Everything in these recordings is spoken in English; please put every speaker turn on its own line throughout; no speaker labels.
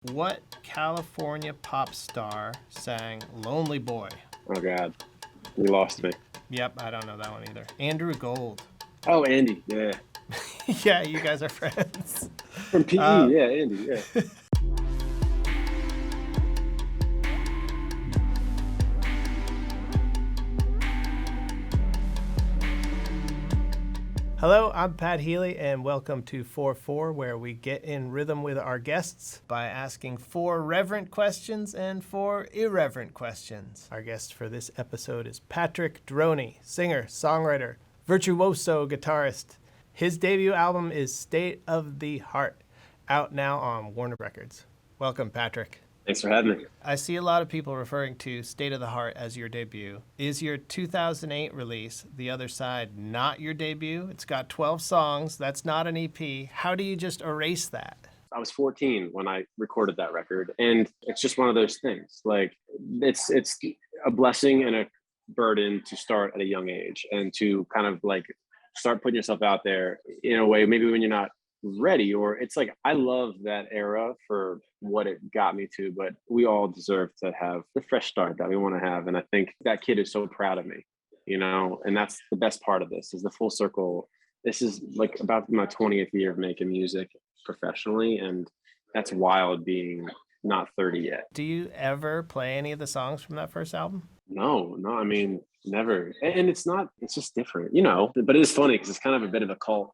What California pop star sang Lonely Boy?
Oh, God. You lost me.
Yep, I don't know that one either. Andrew Gold.
Oh, Andy. Yeah.
Yeah, you guys are friends.
From PE. Yeah, Andy. Yeah.
Hello, I'm Pat Healy, and welcome to 4-4, where we get in rhythm with our guests by asking 4 reverent questions and 4 irreverent questions. Our guest for this episode is Patrick Droney, singer, songwriter, virtuoso guitarist. His debut album is State of the Heart, out now on Warner Records. Welcome, Patrick.
Thanks for having me.
I see a lot of people referring to State of the Heart as your debut. Is your 2008 release, The Other Side, not your debut? It's got 12 songs. That's not an EP. How do you just erase that?
I was 14 when I recorded that record, and it's just one of those things. Like, it's a blessing and a burden to start at a young age and to kind of like start putting yourself out there in a way, maybe when you're not ready. Or it's like, I love that era for what it got me to, but we all deserve to have the fresh start that we want to have. And I think that kid is so proud of me, and that's the best part of this, is the full circle. This is like about my 20th year of making music professionally, and that's wild, being not 30 yet.
Do you ever play any of the songs from that first album?
No, I mean, never. And it's just different, but it is funny because it's kind of a bit of a cult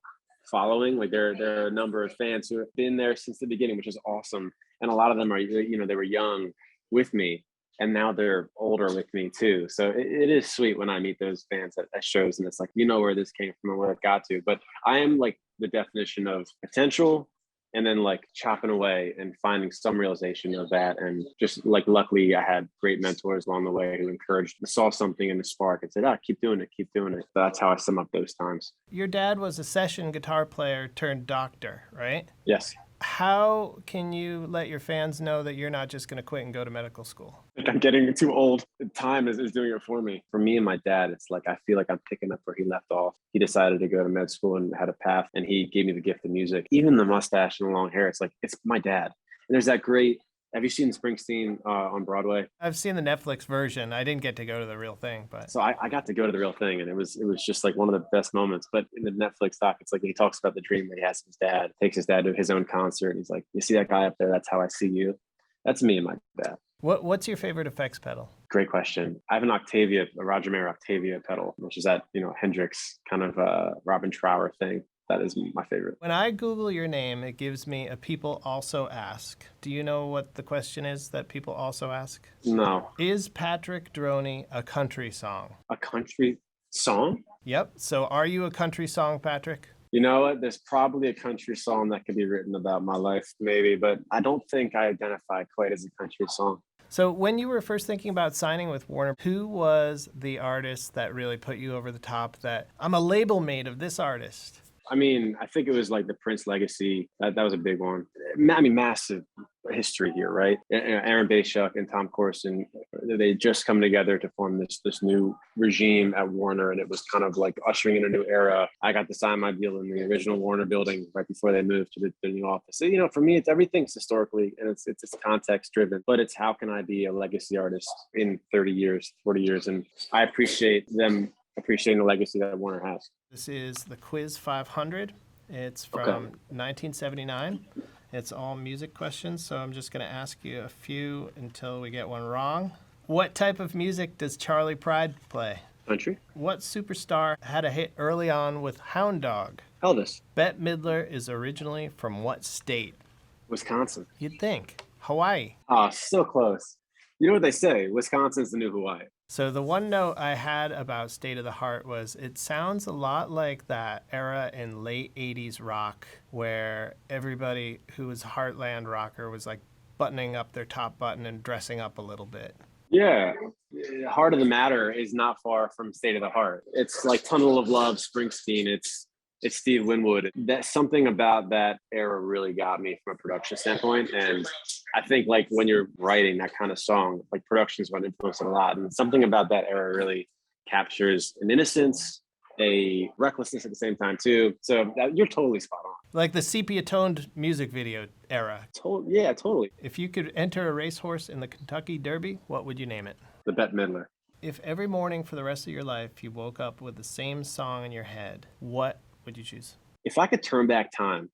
following. Like, there are a number of fans who have been there since the beginning, which is awesome. And a lot of them are, they were young with me, and now they're older with me too. So it is sweet when I meet those fans at shows, and it's like, where this came from and where it got to. But I am like the definition of potential, and then like chopping away and finding some realization of that. And just like, luckily I had great mentors along the way who saw something in the spark and said, keep doing it. That's how I sum up those times.
Your dad was a session guitar player turned doctor, right?
Yes.
How can you let your fans know that you're not just going to quit and go to medical school?
I'm getting too old. Time is doing it for me. For me and my dad, it's like, I feel like I'm picking up where he left off. He decided to go to med school and had a path, and he gave me the gift of music. Even the mustache and the long hair, it's like, it's my dad. And there's that great, have you seen Springsteen on Broadway?
I've seen the Netflix version. I didn't get to go to the real thing, but
so I got to go to the real thing, and it was just like one of the best moments. But in the Netflix doc, it's like he talks about the dream that he has of his dad, takes his dad to his own concert, and he's like, you see that guy up there? That's how I see you. That's me and my dad.
What's your favorite effects pedal?
Great question. I have an Octavia, a Roger Mayer Octavia pedal, which is that, Hendrix kind of Robin Trower thing. That is my favorite.
When I Google your name, it gives me a people also ask. Do you know what the question is that people also ask?
No.
Is Patrick Droney a country song?
A country song?
Yep. So are you a country song, Patrick?
You know what? There's probably a country song that could be written about my life, maybe, but I don't think I identify quite as a country song.
So when you were first thinking about signing with Warner, who was the artist that really put you over the top, that I'm a label mate of this artist?
I mean, I think it was like the Prince legacy. That was a big one. I mean, massive history here, right? Aaron Bay-Schuck and Tom Corson, they just come together to form this new regime at Warner, and it was kind of like ushering in a new era. I got to sign my deal in the original Warner building right before they moved to the new office. So, for me, everything's historically, and it's context driven, but it's how can I be a legacy artist in 30 years, 40 years? And I appreciate them appreciating the legacy that Warner has.
This is the Quiz 500. It's from 1979. It's all music questions, so I'm just going to ask you a few until we get one wrong. What type of music does Charlie Pride play?
Country.
What superstar had a hit early on with Hound Dog?
Elvis.
Bette Midler is originally from what state?
Wisconsin.
You'd think. Hawaii.
So close. You know what they say? Wisconsin's the new Hawaii.
So the one note I had about State of the Heart was it sounds a lot like that era in late 80s rock where everybody who was Heartland rocker was like buttoning up their top button and dressing up a little bit.
Yeah. Heart of the Matter is not far from State of the Heart. It's like Tunnel of Love, Springsteen. It's Steve Winwood. That something about that era really got me from a production standpoint. And I think like when you're writing that kind of song, like production's going to influence it a lot. And something about that era really captures an innocence a recklessness at the same time too. So you're totally spot on.
Like the sepia-toned music video era.
Yeah, totally.
If you could enter a racehorse in the Kentucky Derby, what would you name it?
The Bette Midler.
If every morning for the rest of your life you woke up with the same song in your head, what would you choose?
If I could turn back time,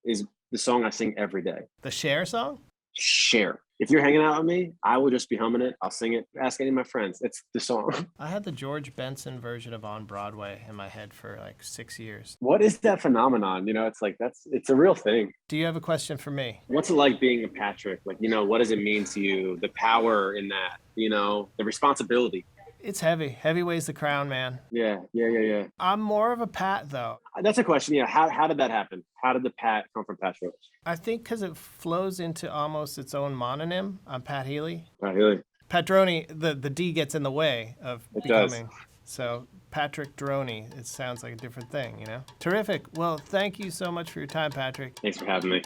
is the song I sing every day.
The Cher song?
Cher. If you're hanging out with me, I will just be humming it. I'll sing it. Ask any of my friends. It's the song.
I had the George Benson version of On Broadway in my head for like 6 years.
What is that phenomenon? It's like, it's a real thing.
Do you have a question for me?
What's it like being a Patrick? Like, what does it mean to you? The power in that, the responsibility.
It's heavy. Heavy weighs the crown, man.
Yeah.
I'm more of a Pat, though.
That's a question. Yeah. How did that happen? How did the Pat come from Patrick?
I think because it flows into almost its own mononym. I'm Pat Healy.
Pat Healy.
Pat Droney, the D gets in the way of
it
becoming.
Does.
So Patrick Droney, it sounds like a different thing, Terrific. Well, thank you so much for your time, Patrick.
Thanks for having me.